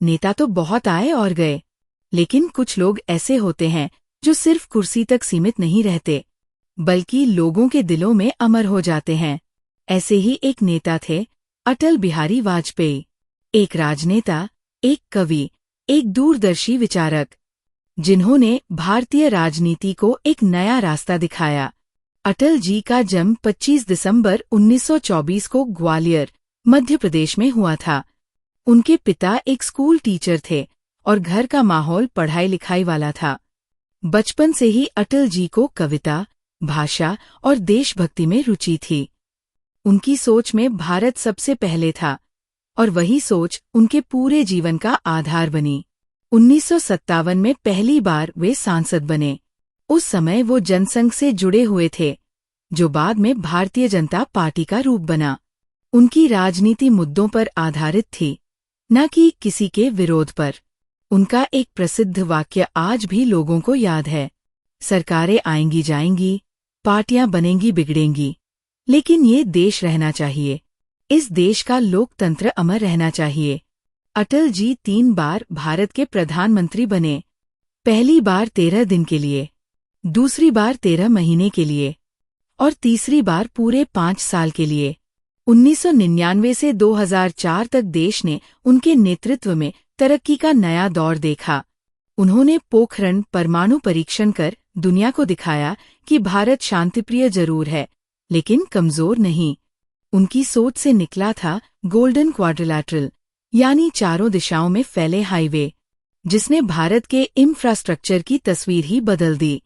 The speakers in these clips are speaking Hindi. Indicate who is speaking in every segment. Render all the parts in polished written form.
Speaker 1: नेता तो बहुत आए और गए, लेकिन कुछ लोग ऐसे होते हैं जो सिर्फ कुर्सी तक सीमित नहीं रहते, बल्कि लोगों के दिलों में अमर हो जाते हैं। ऐसे ही एक नेता थे अटल बिहारी वाजपेयी। एक राजनेता, एक कवि, एक दूरदर्शी विचारक, जिन्होंने भारतीय राजनीति को एक नया रास्ता दिखाया। अटल जी का जन्म 25 दिसंबर 1924 को ग्वालियर, मध्य प्रदेश में हुआ था। उनके पिता एक स्कूल टीचर थे और घर का माहौल पढ़ाई लिखाई वाला था। बचपन से ही अटल जी को कविता, भाषा और देशभक्ति में रुचि थी। उनकी सोच में भारत सबसे पहले था और वही सोच उनके पूरे जीवन का आधार बनी। 1957 में पहली बार वे सांसद बने। उस समय वो जनसंघ से जुड़े हुए थे, जो बाद में भारतीय जनता पार्टी का रूप बना। उनकी राजनीति मुद्दों पर आधारित थी, न कि किसी के विरोध पर। उनका एक प्रसिद्ध वाक्य आज भी लोगों को याद है, सरकारें आएंगी जाएंगी, पार्टियां बनेंगी बिगड़ेंगी, लेकिन ये देश रहना चाहिए, इस देश का लोकतंत्र अमर रहना चाहिए। अटल जी 3 बार भारत के प्रधानमंत्री बने। पहली बार 13 दिन के लिए, दूसरी बार 13 महीने के लिए और तीसरी बार पूरे 5 साल के लिए। 1999 से 2004 तक देश ने उनके नेतृत्व में तरक्की का नया दौर देखा। उन्होंने पोखरण परमाणु परीक्षण कर दुनिया को दिखाया कि भारत शांतिप्रिय जरूर है, लेकिन कमजोर नहीं। उनकी सोच से निकला था गोल्डन क्वाड्रिलैटरल, यानी चारों दिशाओं में फैले हाईवे, जिसने भारत के इंफ्रास्ट्रक्चर की तस्वीर ही बदल दी।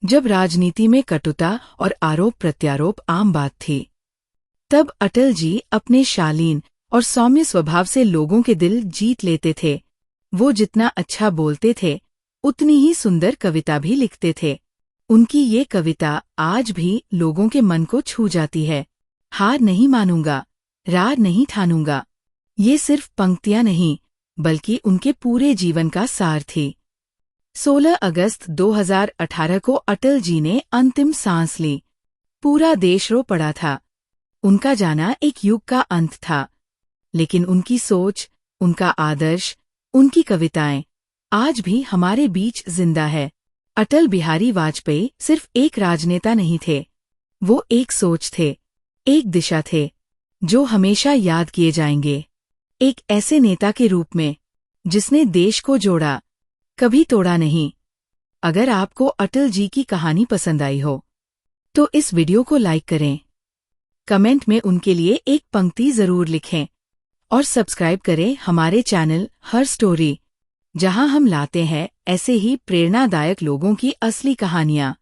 Speaker 1: जब राजनीति में कटुता और आरोप प्रत्यारोप आम बात थी, तब अटल जी अपने शालीन और सौम्य स्वभाव से लोगों के दिल जीत लेते थे। वो जितना अच्छा बोलते थे, उतनी ही सुंदर कविता भी लिखते थे। उनकी ये कविता आज भी लोगों के मन को छू जाती है। हार नहीं मानूंगा, रार नहीं ठानूंगा, ये सिर्फ पंक्तियां नहीं, बल्कि उनके पूरे जीवन का सार थी। 16 अगस्त 2018 को अटल जी ने अंतिम सांस ली। पूरा देश रो पड़ा था। उनका जाना एक युग का अंत था, लेकिन उनकी सोच, उनका आदर्श, उनकी कविताएं आज भी हमारे बीच जिंदा है। अटल बिहारी वाजपेयी सिर्फ एक राजनेता नहीं थे, वो एक सोच थे, एक दिशा थे, जो हमेशा याद किए जाएंगे। एक ऐसे नेता के रूप में जिसने देश को जोड़ा, कभी तोड़ा नहीं। अगर आपको अटल जी की कहानी पसंद आई हो, तो इस वीडियो को लाइक करें, कमेंट में उनके लिए एक पंक्ति जरूर लिखें और सब्सक्राइब करें हमारे चैनल हर स्टोरी, जहां हम लाते हैं ऐसे ही प्रेरणादायक लोगों की असली कहानियां।